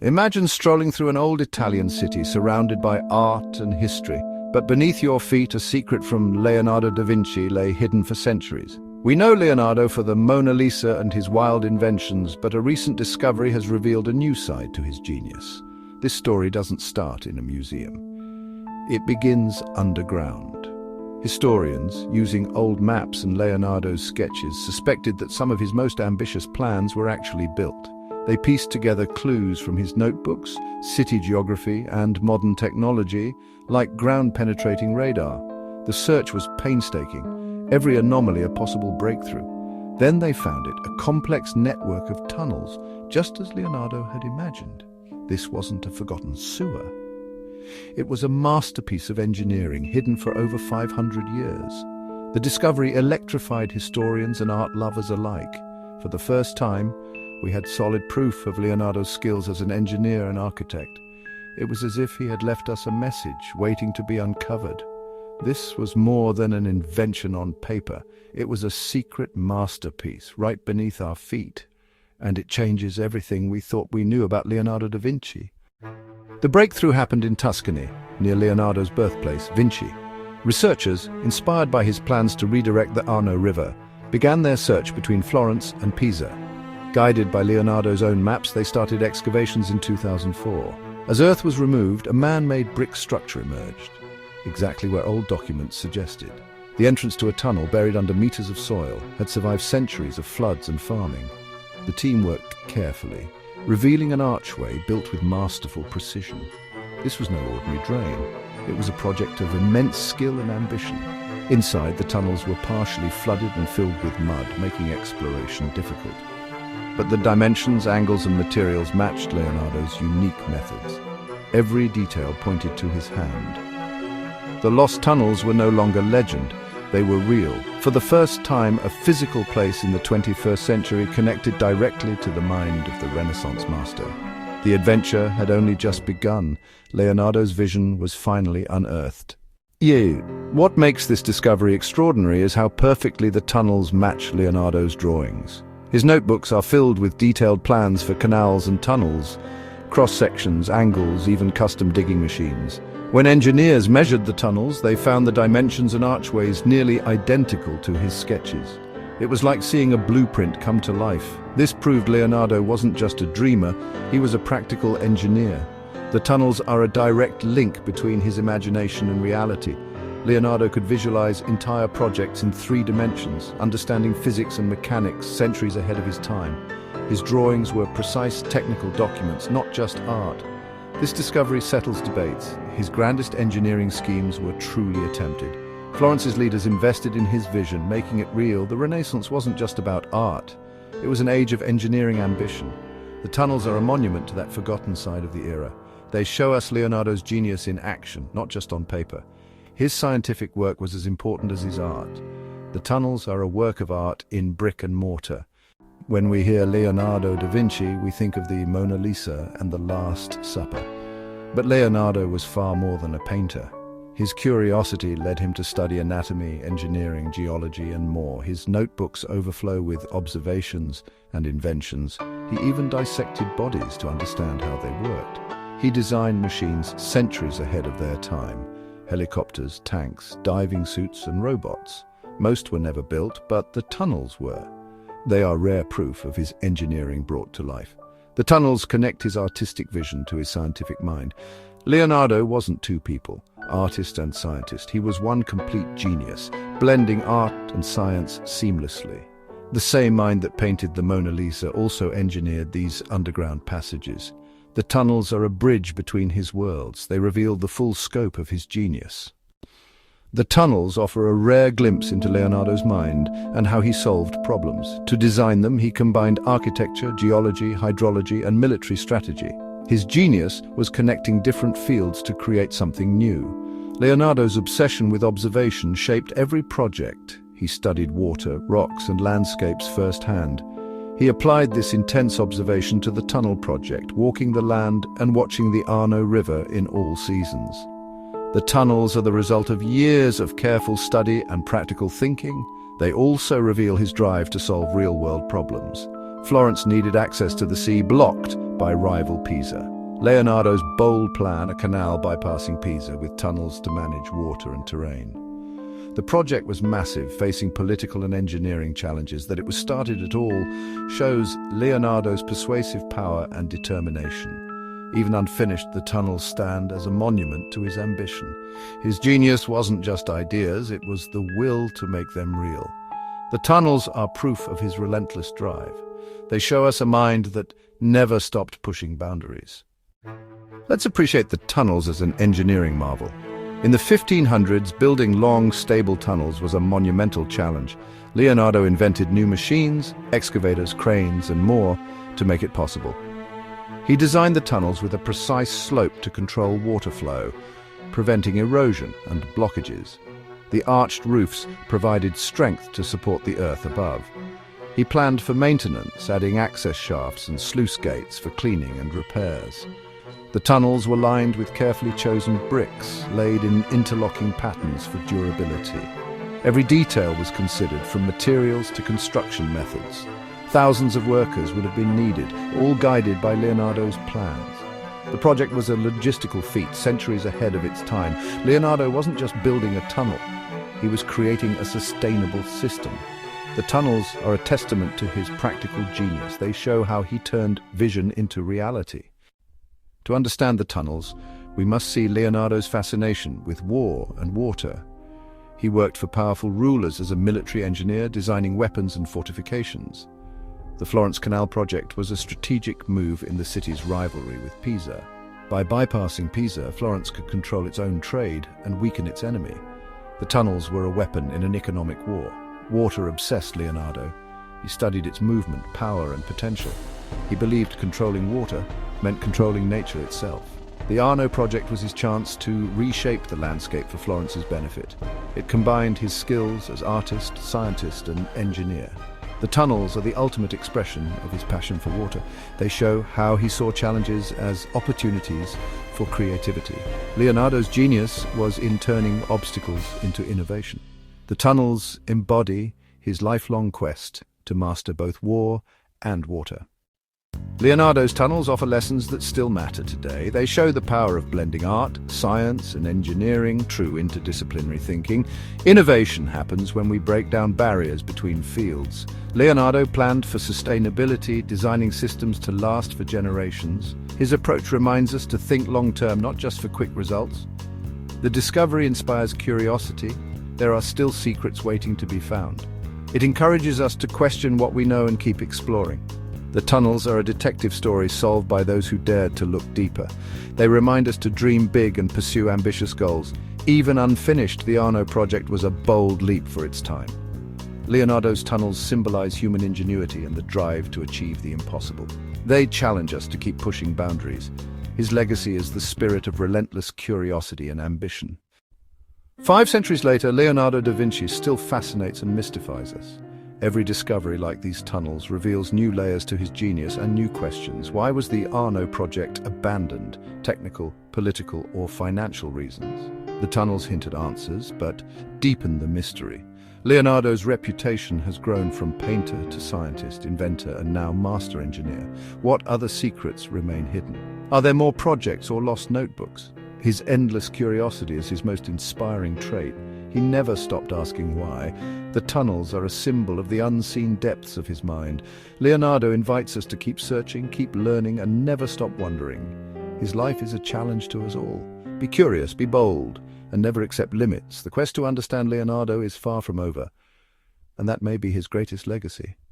Imagine strolling through an old Italian city surrounded by art and history, but beneath your feet a secret from Leonardo da Vinci lay hidden for centuries. We know Leonardo for the Mona Lisa and his wild inventions, but a recent discovery has revealed a new side to his genius. This story doesn't start in a museum. It begins underground. Historians, using old maps and Leonardo's sketches, suspected that some of his most ambitious plans were actually built. They pieced together clues from his notebooks, city geography, and modern technology, like ground-penetrating radar. The search was painstaking, every anomaly a possible breakthrough. Then they found it, a complex network of tunnels, just as Leonardo had imagined. This wasn't a forgotten sewer. It was a masterpiece of engineering hidden for over 500 years. The discovery electrified historians and art lovers alike. For the first time, we had solid proof of Leonardo's skills as an engineer and architect. It was as if he had left us a message waiting to be uncovered. This was more than an invention on paper. It was a secret masterpiece right beneath our feet. And it changes everything we thought we knew about Leonardo da Vinci. The breakthrough happened in Tuscany, near Leonardo's birthplace, Vinci. Researchers, inspired by his plans to redirect the Arno River, began their search between Florence and Pisa. Guided by Leonardo's own maps, they started excavations in 2004. As earth was removed, a man-made brick structure emerged, exactly where old documents suggested. The entrance to a tunnel buried under meters of soil had survived centuries of floods and farming. The team worked carefully, revealing an archway built with masterful precision. This was no ordinary drain. It was a project of immense skill and ambition. Inside, the tunnels were partially flooded and filled with mud, making exploration difficult. But the dimensions, angles, and materials matched Leonardo's unique methods. Every detail pointed to his hand. The lost tunnels were no longer legend. They were real. For the first time, a physical place in the 21st century connected directly to the mind of the Renaissance master. The adventure had only just begun. Leonardo's vision was finally unearthed. What makes this discovery extraordinary is how perfectly the tunnels match Leonardo's drawings. His notebooks are filled with detailed plans for canals and tunnels, cross-sections, angles, even custom digging machines. When engineers measured the tunnels, they found the dimensions and archways nearly identical to his sketches. It was like seeing a blueprint come to life. This proved Leonardo wasn't just a dreamer, he was a practical engineer. The tunnels are a direct link between his imagination and reality. Leonardo could visualize entire projects in 3 dimensions, understanding physics and mechanics centuries ahead of his time. His drawings were precise technical documents, not just art. This discovery settles debates. His grandest engineering schemes were truly attempted. Florence's leaders invested in his vision, making it real. The Renaissance wasn't just about art. It was an age of engineering ambition. The tunnels are a monument to that forgotten side of the era. They show us Leonardo's genius in action, not just on paper. His scientific work was as important as his art. The tunnels are a work of art in brick and mortar. When we hear Leonardo da Vinci, we think of the Mona Lisa and the Last Supper. But Leonardo was far more than a painter. His curiosity led him to study anatomy, engineering, geology, and more. His notebooks overflow with observations and inventions. He even dissected bodies to understand how they worked. He designed machines centuries ahead of their time. Helicopters, tanks, diving suits, and robots. Most were never built, but the tunnels were. They are rare proof of his engineering brought to life. The tunnels connect his artistic vision to his scientific mind. Leonardo wasn't two people, artist and scientist. He was one complete genius, blending art and science seamlessly. The same mind that painted the Mona Lisa also engineered these underground passages. The tunnels are a bridge between his worlds. They reveal the full scope of his genius. The tunnels offer a rare glimpse into Leonardo's mind and how he solved problems. To design them, he combined architecture, geology, hydrology, and military strategy. His genius was connecting different fields to create something new. Leonardo's obsession with observation shaped every project. He studied water, rocks, and landscapes firsthand. He applied this intense observation to the tunnel project, walking the land and watching the Arno River in all seasons. The tunnels are the result of years of careful study and practical thinking. They also reveal his drive to solve real-world problems. Florence needed access to the sea, blocked by rival Pisa. Leonardo's bold plan, a canal bypassing Pisa with tunnels to manage water and terrain. The project was massive, facing political and engineering challenges. That it was started at all shows Leonardo's persuasive power and determination. Even unfinished, the tunnels stand as a monument to his ambition. His genius wasn't just ideas, it was the will to make them real. The tunnels are proof of his relentless drive. They show us a mind that never stopped pushing boundaries. Let's appreciate the tunnels as an engineering marvel. In the 1500s, building long, stable tunnels was a monumental challenge. Leonardo invented new machines, excavators, cranes, and more to make it possible. He designed the tunnels with a precise slope to control water flow, preventing erosion and blockages. The arched roofs provided strength to support the earth above. He planned for maintenance, adding access shafts and sluice gates for cleaning and repairs. The tunnels were lined with carefully chosen bricks, laid in interlocking patterns for durability. Every detail was considered, from materials to construction methods. Thousands of workers would have been needed, all guided by Leonardo's plans. The project was a logistical feat, centuries ahead of its time. Leonardo wasn't just building a tunnel, he was creating a sustainable system. The tunnels are a testament to his practical genius. They show how he turned vision into reality. To understand the tunnels, we must see Leonardo's fascination with war and water. He worked for powerful rulers as a military engineer, designing weapons and fortifications. The Florence Canal project was a strategic move in the city's rivalry with Pisa. By bypassing Pisa, Florence could control its own trade and weaken its enemy. The tunnels were a weapon in an economic war. Water obsessed Leonardo. He studied its movement, power, and potential. He believed controlling water meant controlling nature itself. The Arno project was his chance to reshape the landscape for Florence's benefit. It combined his skills as artist, scientist, and engineer. The tunnels are the ultimate expression of his passion for water. They show how he saw challenges as opportunities for creativity. Leonardo's genius was in turning obstacles into innovation. The tunnels embody his lifelong quest to master both war and water. Leonardo's tunnels offer lessons that still matter today. They show the power of blending art, science, and engineering, true interdisciplinary thinking. Innovation happens when we break down barriers between fields. Leonardo planned for sustainability, designing systems to last for generations. His approach reminds us to think long-term, not just for quick results. The discovery inspires curiosity. There are still secrets waiting to be found. It encourages us to question what we know and keep exploring. The tunnels are a detective story solved by those who dared to look deeper. They remind us to dream big and pursue ambitious goals. Even unfinished, the Arno project was a bold leap for its time. Leonardo's tunnels symbolize human ingenuity and the drive to achieve the impossible. They challenge us to keep pushing boundaries. His legacy is the spirit of relentless curiosity and ambition. 5 centuries later, Leonardo da Vinci still fascinates and mystifies us. Every discovery like these tunnels reveals new layers to his genius and new questions. Why was the Arno project abandoned? Technical, political, or financial reasons? The tunnels hint at answers, but deepen the mystery. Leonardo's reputation has grown from painter to scientist, inventor, and now master engineer. What other secrets remain hidden? Are there more projects or lost notebooks? His endless curiosity is his most inspiring trait. He never stopped asking why. The tunnels are a symbol of the unseen depths of his mind. Leonardo invites us to keep searching, keep learning, and never stop wondering. His life is a challenge to us all. Be curious, be bold, and never accept limits. The quest to understand Leonardo is far from over, and that may be his greatest legacy.